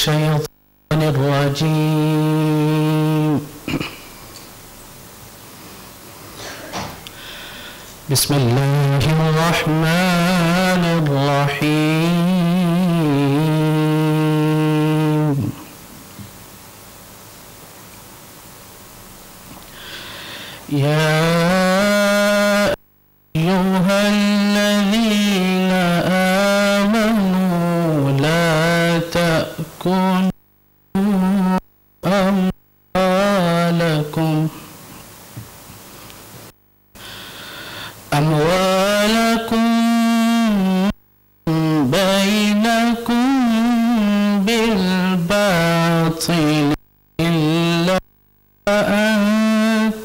الشيطان الرجيم. بسم الله الرحمن الرحيم. يا أيها الذين آمنوا لا تأكلوا أموالكم بينكم بالباطل إلا أن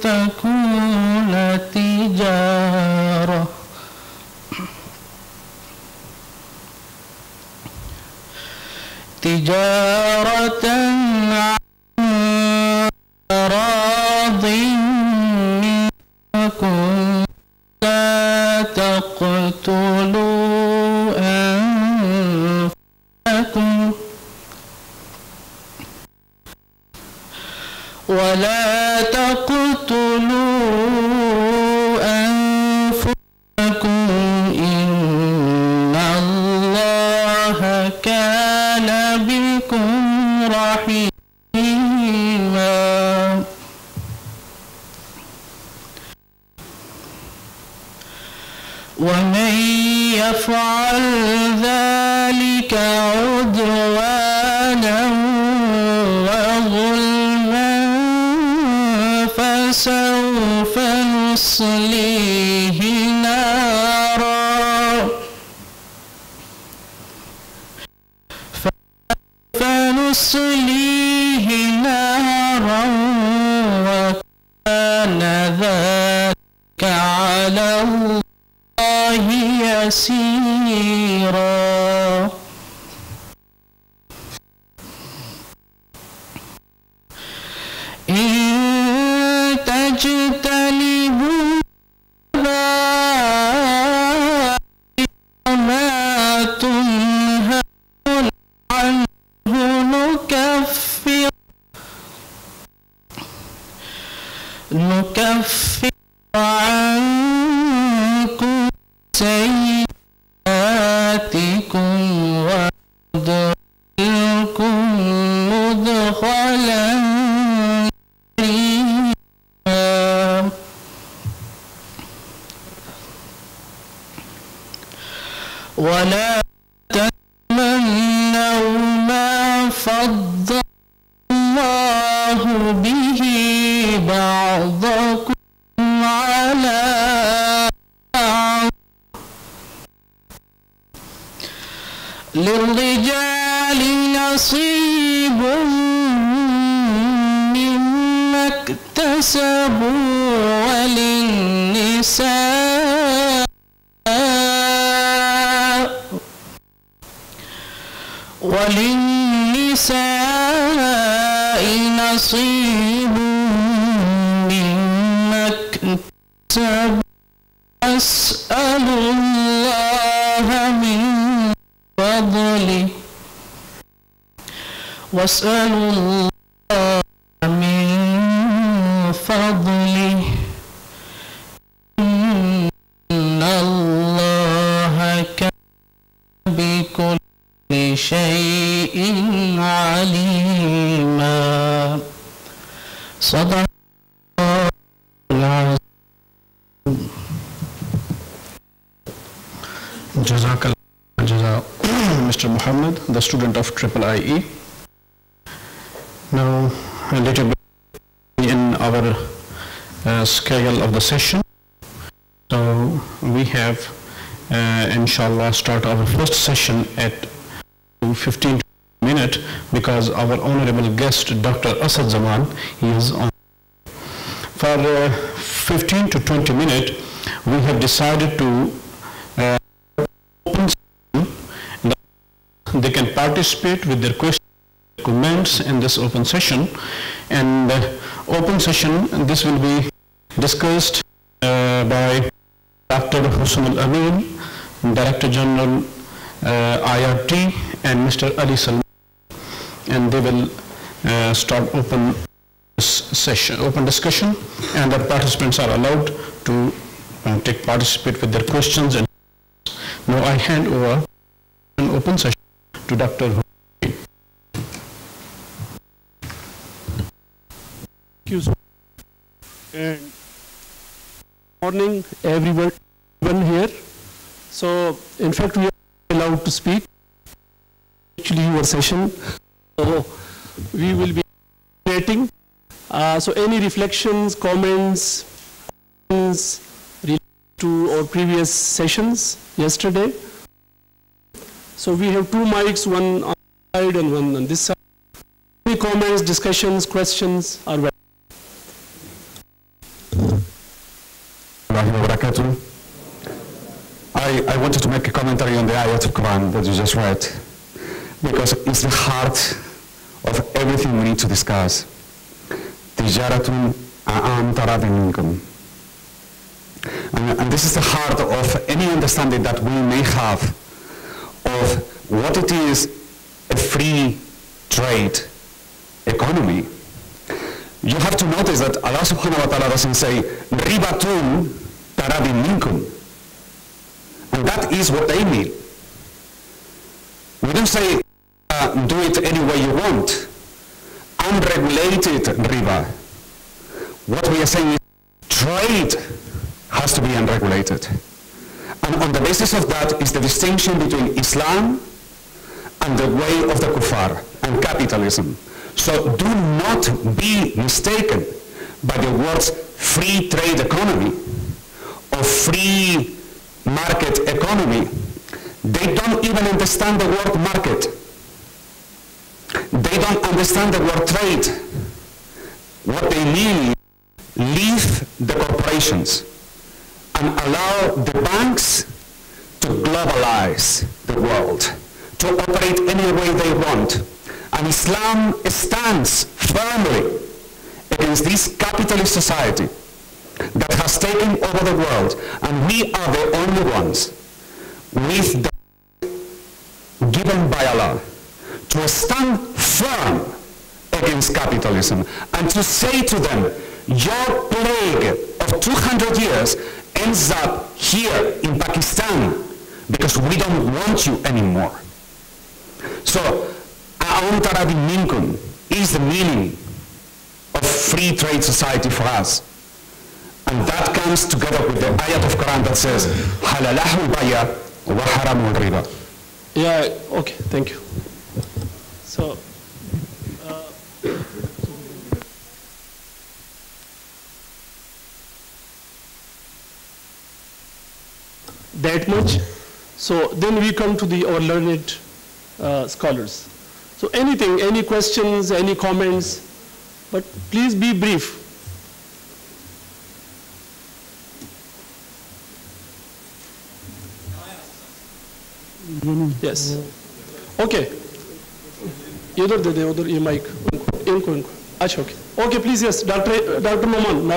تكون تجارة عن تراض منكم لا تقتلوا أنفسكم إن الله كان بكم رحيما. ومن يفعل ذلك عدوانا وظلما فسوف نصليه نارا وكان ذلك على الله يسيرا. إن تجتنبوا ما تنهون عنه نكفر عنكم سيئاتكم وندخلكم مدخلا كريما. ولا تتمنوا ما فضل الله به بعضكم على بعض. للرجال نصيب مما اكتسبوا وللنساء نصيب مما اكتسبوا. واسألوا الله من فضله إن الله كان بكل شيء عليما. صدق الله العظيم. Jazakallah Mr. Muhammad, the student of IIE. Now a little bit in our schedule of the session. So we have inshallah start our first session at 15 minutes because our honorable guest Dr. Asad Zaman is on. For 15 to 20 minutes we have decided to open session. They can participate with their questions, comments in this open session, and open session this will be discussed by Dr. Husn Al-Amin, Director General IRT, and Mr. Ali Salman. and they will start open session, open discussion, and the participants are allowed to participate with their questions. And now I hand over an open session to Dr. Thank you. And morning, everyone here. So, in fact, we are allowed to speak. Actually, your session. So, we will be creating. So, any reflections, comments related to our previous sessions yesterday. So, we have two mics, one on this side and one on this side. Any comments, discussions, questions are welcome. I wanted to make a commentary on the ayat of Quran that you just read, because it's the heart of everything we need to discuss. Tijaratun an taradin minkum. And this is the heart of any understanding that we may have of what it is a free trade economy. You have to notice that Allah subhanahu wa ta'ala doesn't say ribatun taradin minkum. And that is what they mean. We don't say do it any way you want. Unregulated riba. What we are saying is trade has to be unregulated. And on the basis of that is the distinction between Islam and the way of the kuffar and capitalism. So do not be mistaken by the words free trade economy or free market economy. They don't even understand the word market. They don't understand the word trade. What they mean is leave the corporations and allow the banks to globalize the world, to operate any way they want. And Islam stands firmly against this capitalist society that has taken over the world, and we are the only ones with the given by Allah to stand firm against capitalism and to say to them, your plague of 200 years ends up here in Pakistan because we don't want you anymore. So, A'un Taradin Minkum is the meaning of free trade society for us. And that comes together with the ayat of Quran that says, Halalahu baya wa haramul riba. Yeah, okay, thank you. So, that much. So then we come to our learned scholars. So anything, any questions, any comments, but please be brief. Yes. Okay. Either the mic. Inko. Okay. Okay, please, yes. Dr. Noman,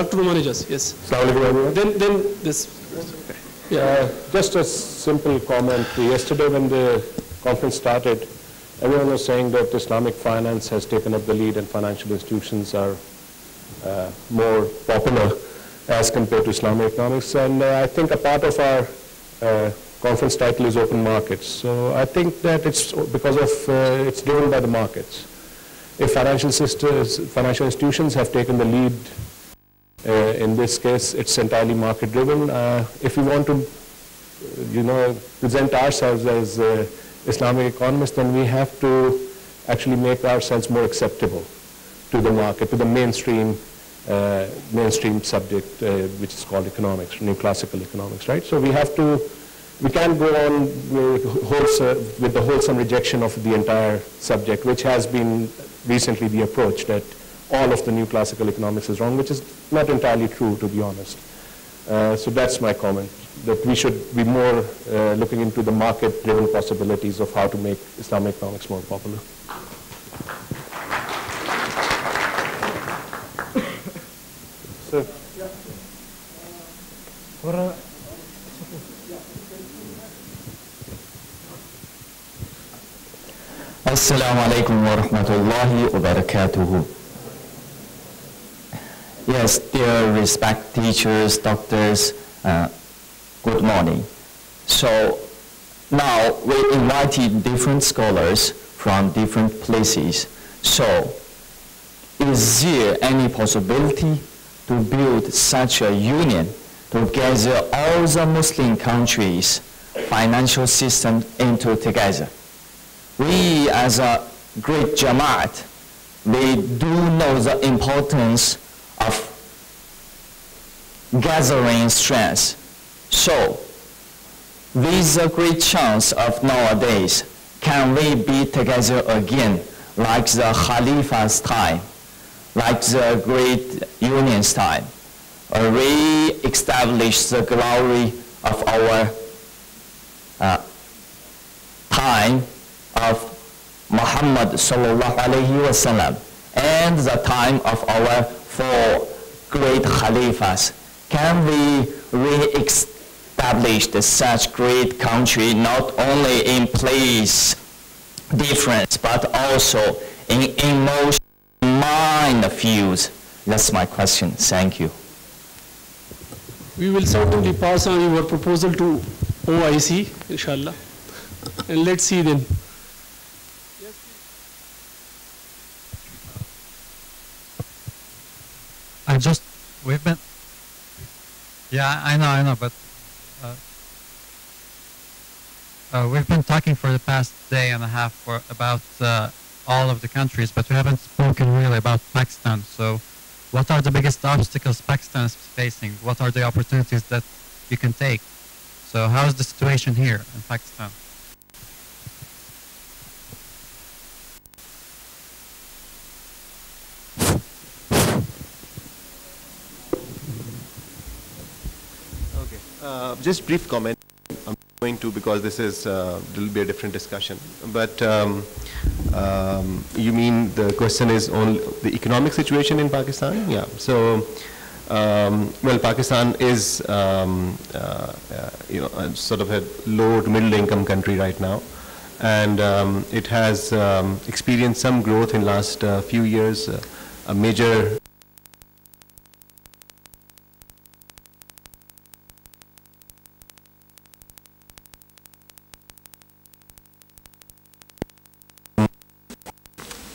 yes. Then this. Yeah. Just a simple comment. Yesterday when the conference started, everyone was saying that Islamic finance has taken up the lead and financial institutions are more popular as compared to Islamic economics. And I think a part of our conference title is open markets. So I think that it's because of it's driven by the markets. If financial institutions have taken the lead, in this case, it's entirely market driven. If we want to, present ourselves as Islamic economists, then we have to actually make ourselves more acceptable to the market, to the mainstream subject, which is called economics, neoclassical economics, right? So we can't go on with the wholesome rejection of the entire subject, which has been recently the approach that all of the neoclassical economics is wrong, which is not entirely true, to be honest. So that's my comment, that we should be more looking into the market-driven possibilities of how to make Islamic economics more popular. So, Assalamu alaikum wa rahmatullahi wa barakatuhu. Yes, dear respect teachers, doctors, good morning. So now we invited different scholars from different places. So is there any possibility to build such a union to gather all the Muslim countries' financial system into together? We as a great Jamaat, we do know the importance of gathering strength. So, with the great chance of nowadays, can we be together again like the Khalifa's time, like the great union's time, or re-establish the glory of our time of Muhammad sallallahu alayhi wasallam and the time of our four great Khalifas? Can we re-establish such great country not only in place difference but also in emotion, mind fields? That's my question. Thank you. We will certainly pass on your proposal to OIC, inshallah. And let's see then. I know, but we've been talking for the past day and a half about all of the countries, but we haven't spoken really about Pakistan. So what are the biggest obstacles Pakistan is facing? What are the opportunities that you can take? So how is the situation here in Pakistan? Just brief comment. I'm going to, because this is will be a different discussion. But you mean the question is on the economic situation in Pakistan? Yeah. So, well, Pakistan is sort of a low to middle income country right now, and it has experienced some growth in last few years. A major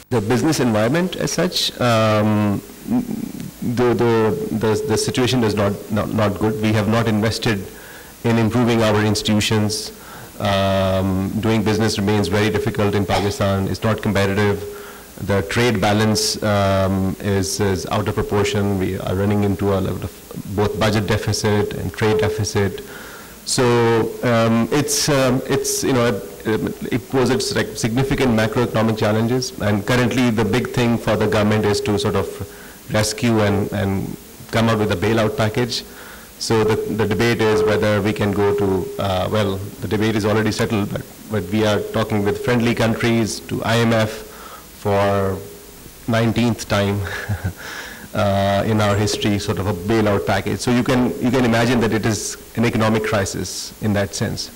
the business environment as such, the situation is not good. We have not invested in improving our institutions. Doing business remains very difficult in Pakistan. It's not competitive. The trade balance is out of proportion. We are running into a lot of both budget deficit and trade deficit. So it poses like significant macroeconomic challenges, and currently the big thing for the government is to sort of rescue and come out with a bailout package. So the debate is whether we can go to, well, the debate is already settled, but we are talking with friendly countries to IMF for 19th time in our history, sort of a bailout package. So you can imagine that it is an economic crisis in that sense.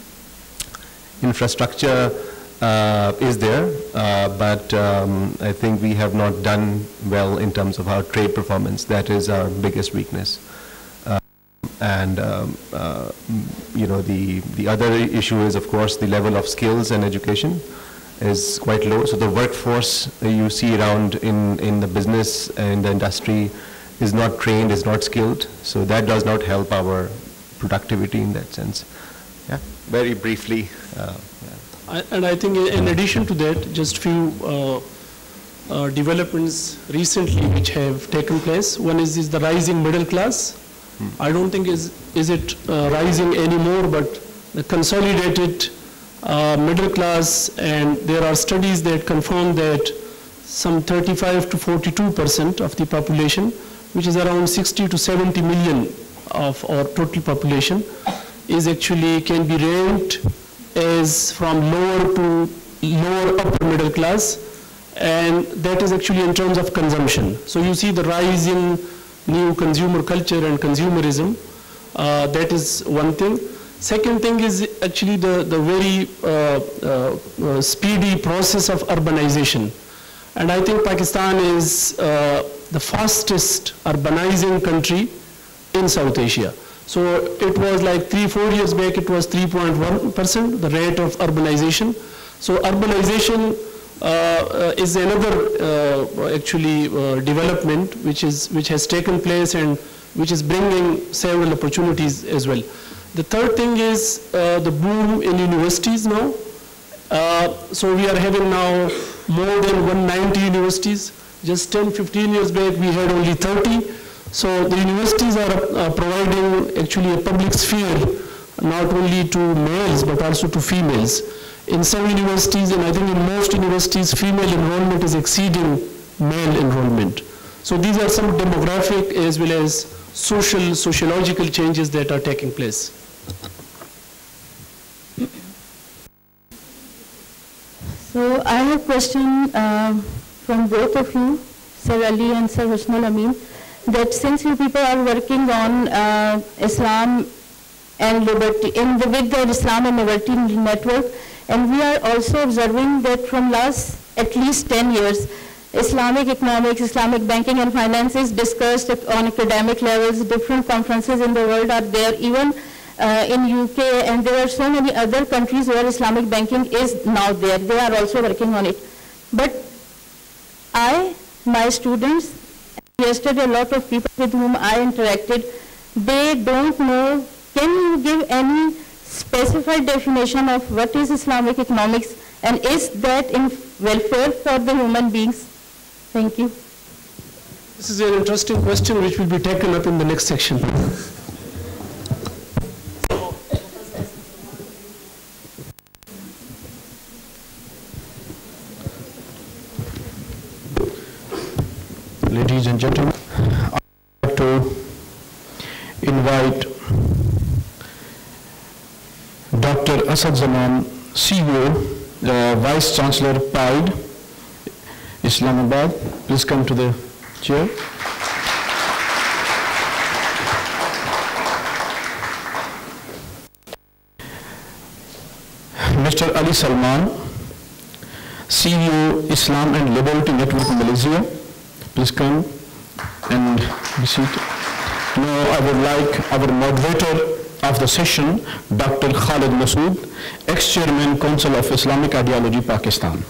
Infrastructure is there, but I think we have not done well in terms of our trade performance. That is our biggest weakness. The other issue is, of course, the level of skills and education is quite low. So the workforce you see around in the business and the industry is not trained, is not skilled. So that does not help our productivity in that sense. Yeah, very briefly. And I think in addition to that, just few developments recently which have taken place. One is the rising middle class. I don't think is it rising anymore, but the consolidated middle class, and there are studies that confirm that some 35 to 42% of the population, which is around 60 to 70 million of our total population, is actually can be ranked as from lower to lower upper middle class, and that is actually in terms of consumption. So you see the rise in new consumer culture and consumerism. That is one thing. Second thing is actually the very speedy process of urbanization. And I think Pakistan is the fastest urbanizing country in South Asia. So it was like 3-4 years back, it was 3.1%, the rate of urbanization. So urbanization is another development which has taken place and which is bringing several opportunities as well. The third thing is the boom in universities now. So we are having now more than 190 universities. Just 10-15 years back we had only 30. So the universities are providing actually a public sphere not only to males but also to females. In some universities, and I think in most universities, female enrollment is exceeding male enrollment. So these are some demographic as well as sociological changes that are taking place. So I have a question from both of you, Sir Ali and Sir Husnul Amin, that since you people are working on Islam and liberty, with the Islam and Liberty Network, and we are also observing that from last at least 10 years, Islamic economics, Islamic banking and finance is discussed on academic levels. Different conferences in the world are there, even in UK, and there are so many other countries where Islamic banking is now there. They are also working on it. But my students, yesterday a lot of people with whom I interacted, they don't know. Can you give any specified definition of what is Islamic economics, and is that in welfare for the human beings? Thank you. This is an interesting question which will be taken up in the next section. Ladies and gentlemen, I would like to invite Dr. Asad Zaman, CEO, Vice Chancellor, PIDE, Islamabad. Please come to the chair. Mr. Ali Salman, CEO, Islam and Liberty Network Malaysia. Please come and be seated. Now I would like our moderator of the session, Dr. Khalid Masood, ex-chairman, Council of Islamic Ideology, Pakistan.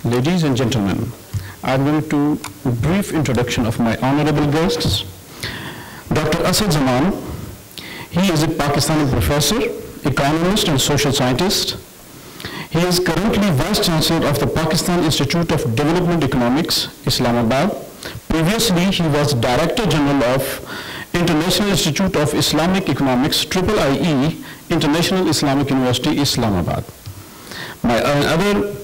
Ladies and gentlemen, I'm going to brief introduction of my honorable guests. Dr. Asad Zaman, he is a Pakistani professor, economist and social scientist. He is currently Vice Chancellor of the Pakistan Institute of Development Economics, Islamabad. Previously, he was Director General of International Institute of Islamic Economics, IIE, International Islamic University, Islamabad. My other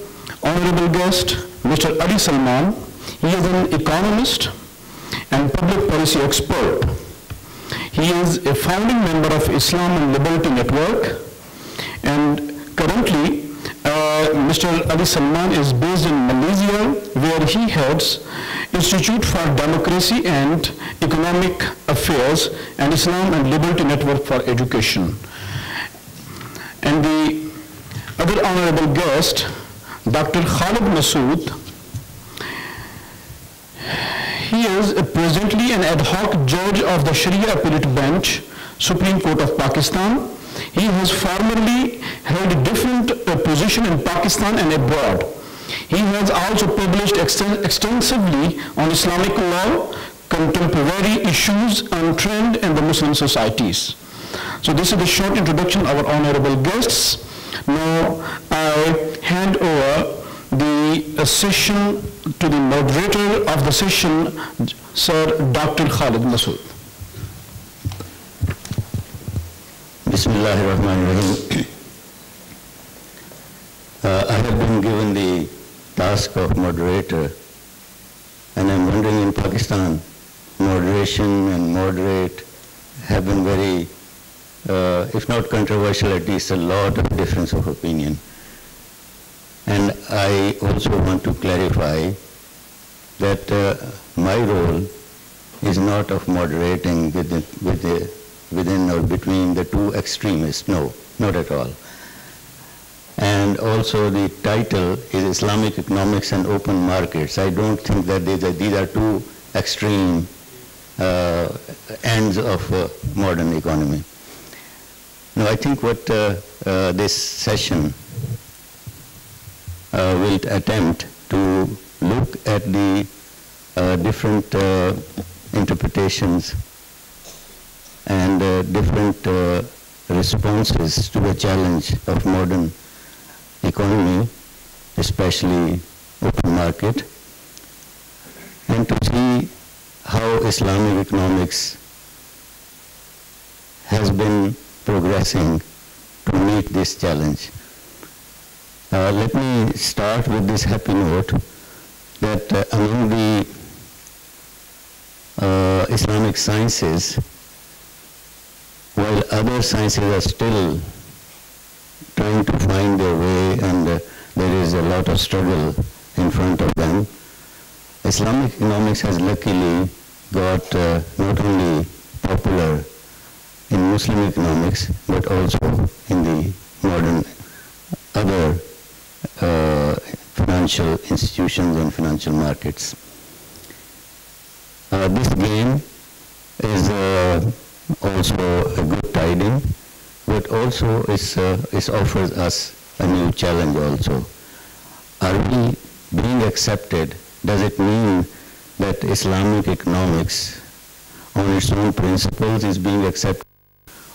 honorable guest, Mr. Ali Salman, he is an economist and public policy expert. He is a founding member of Islam and Liberty Network, and currently Mr. Ali Salman is based in Malaysia, where he heads Institute for Democracy and Economic Affairs and Islam and Liberty Network for Education. And the other honorable guest, Dr. Khalid Masood, he is presently an ad hoc judge of the Sharia Appellate Bench, Supreme Court of Pakistan. He has formerly held different positions in Pakistan and abroad. He has also published extensively on Islamic law, contemporary issues and trend in the Muslim societies. So this is the short introduction of our honorable guests. Now I hand over the session to the moderator of the session, Sir Dr. Khalid Masood. Bismillahirrahmanirrahim. I have been given the task of moderator, and I'm wondering, in Pakistan, moderation and moderate have been very, if not controversial, at least a lot of difference of opinion. And I also want to clarify that my role is not of moderating within or between the two extremists. No, not at all. And also the title is Islamic Economics and Open Markets. I don't think that these are two extreme ends of modern economy. No, I think what this session will attempt to look at the different interpretations and different responses to the challenge of modern economy, especially open market, and to see how Islamic economics has been progressing to meet this challenge. Let me start with this happy note that among the Islamic sciences, while other sciences are still trying to find their way and there is a lot of struggle in front of them, Islamic economics has luckily got not only popular in Muslim economics but also in the modern other financial institutions and financial markets. This gain is also a good tiding, but also it offers us a new challenge also. Are we being accepted? Does it mean that Islamic economics on its own principles is being accepted,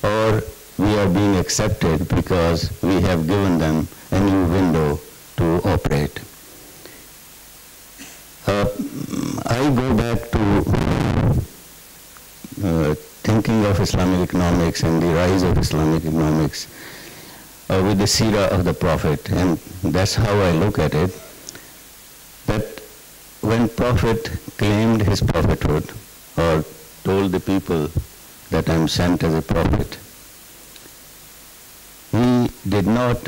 or we are being accepted because we have given them a new window to operate? I go back to thinking of Islamic economics and the rise of Islamic economics with the seerah of the Prophet, and that's how I look at it, that when Prophet claimed his prophethood or told the people that I'm sent as a prophet, he did not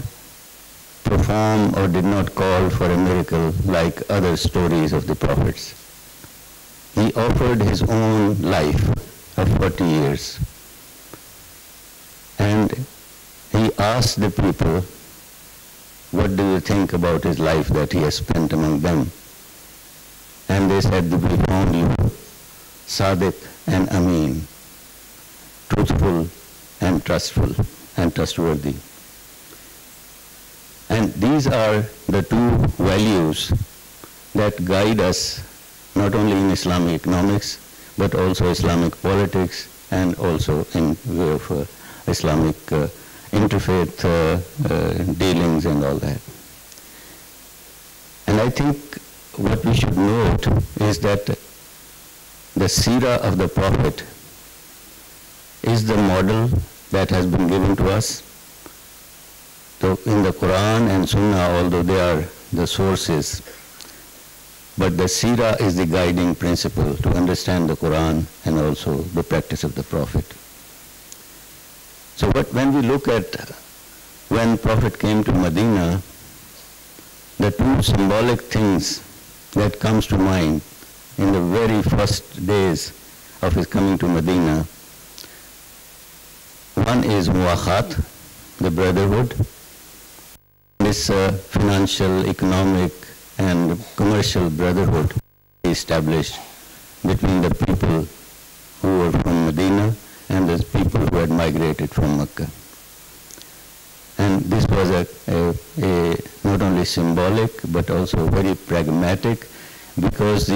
perform or did not call for a miracle like other stories of the prophets. He offered his own life of 40 years. And he asked the people, what do you think about his life that he has spent among them? And they said, we found you Sadiq and Ameen, truthful and trustful and trustworthy. And these are the two values that guide us not only in Islamic economics, but also Islamic politics and also in view of Islamic interfaith dealings and all that. And I think what we should note is that the seerah of the Prophet is the model that has been given to us. So in the Quran and Sunnah, although they are the sources, but the seerah is the guiding principle to understand the Quran and also the practice of the Prophet. So when we look at when Prophet came to Medina, the two symbolic things that comes to mind in the very first days of his coming to Medina, one is muwakhat, the brotherhood, this financial, economic and commercial brotherhood established between the people who were from Medina and the people who had migrated from Mecca. And this was a not only symbolic but also very pragmatic, because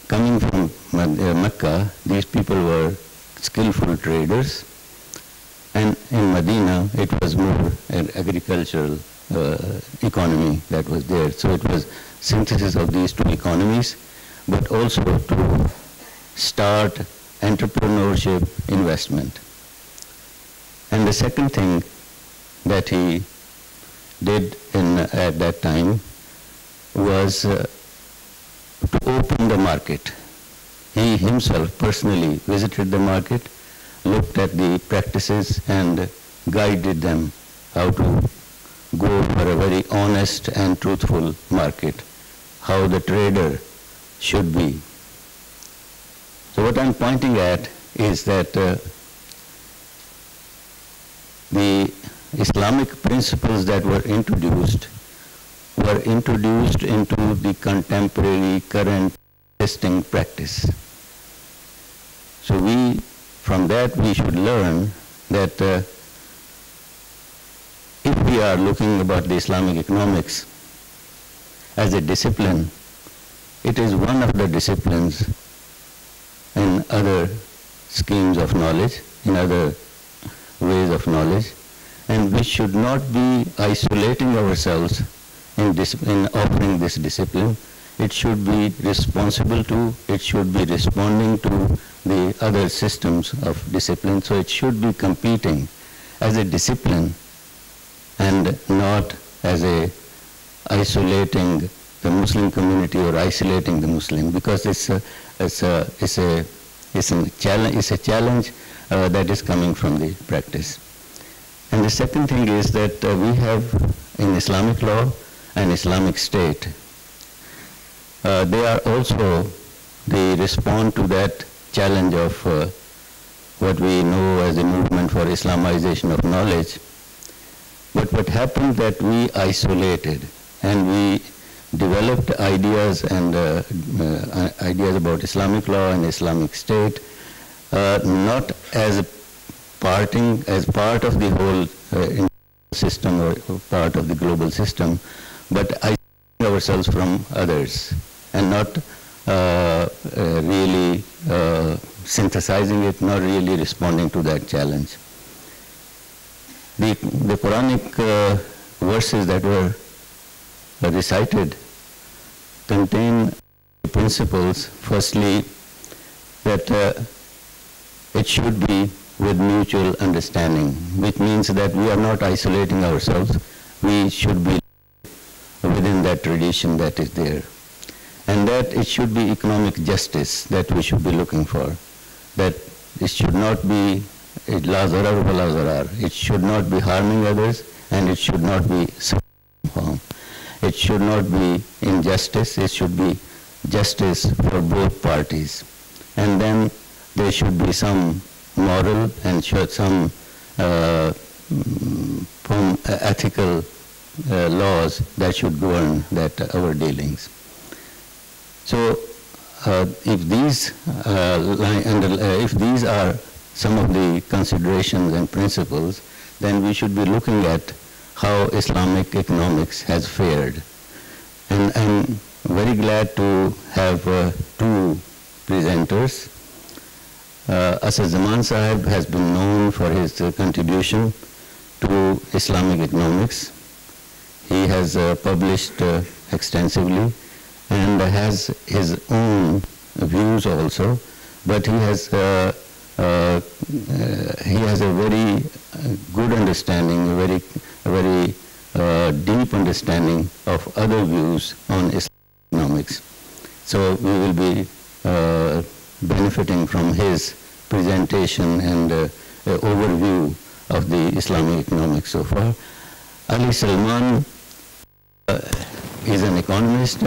coming from Mecca, these people were skillful traders, and in Medina it was more an agricultural economy that was there. So it was synthesis of these two economies, but also to start entrepreneurship, investment. And the second thing that he did at that time was to open the market. He himself personally visited the market, looked at the practices and guided them how to go for a very honest and truthful market, how the trader should be. So what I'm pointing at is that the Islamic principles that were introduced into the contemporary current testing practice. So from that we should learn that if we are looking about the Islamic economics as a discipline, it is one of the disciplines in other schemes of knowledge, in other ways of knowledge, and we should not be isolating ourselves in offering this discipline. It should be responsible to, it should be responding to the other systems of discipline, so it should be competing as a discipline and not as a isolating the Muslim community or isolating the Muslim, because it's a challenge that is coming from the practice. And the second thing is that we have in Islamic law and Islamic State, they are also, they respond to that challenge of what we know as the movement for Islamization of knowledge. But what happened that we isolated and we developed ideas and ideas about Islamic law and Islamic State, not as part of the whole system or part of the global system, but isolating ourselves from others and not really synthesizing it, not really responding to that challenge. The Quranic verses that were recited contain principles. Firstly, that it should be with mutual understanding, which means that we are not isolating ourselves. We should be within that tradition that is there. And that it should be economic justice that we should be looking for. That it should not be la zarar wa la zarar. It should not be harming others, and it should not be harm. It should not be injustice. It should be justice for both parties. And then there should be some moral and some ethical laws that should govern our dealings. So if these are some of the considerations and principles, then we should be looking at how Islamic economics has fared. And I'm very glad to have two presenters. Asad Zaman Sahib has been known for his contribution to Islamic economics. He has published extensively and has his own views also, but he has a very good understanding, a very deep understanding of other views on Islamic economics. So we will be benefiting from his presentation and overview of the Islamic economics so far. Ali Salman is an economist,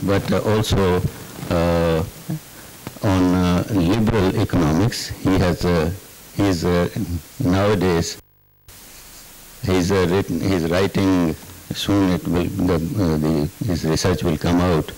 but also on liberal economics. Nowadays he's writing, soon his research will come out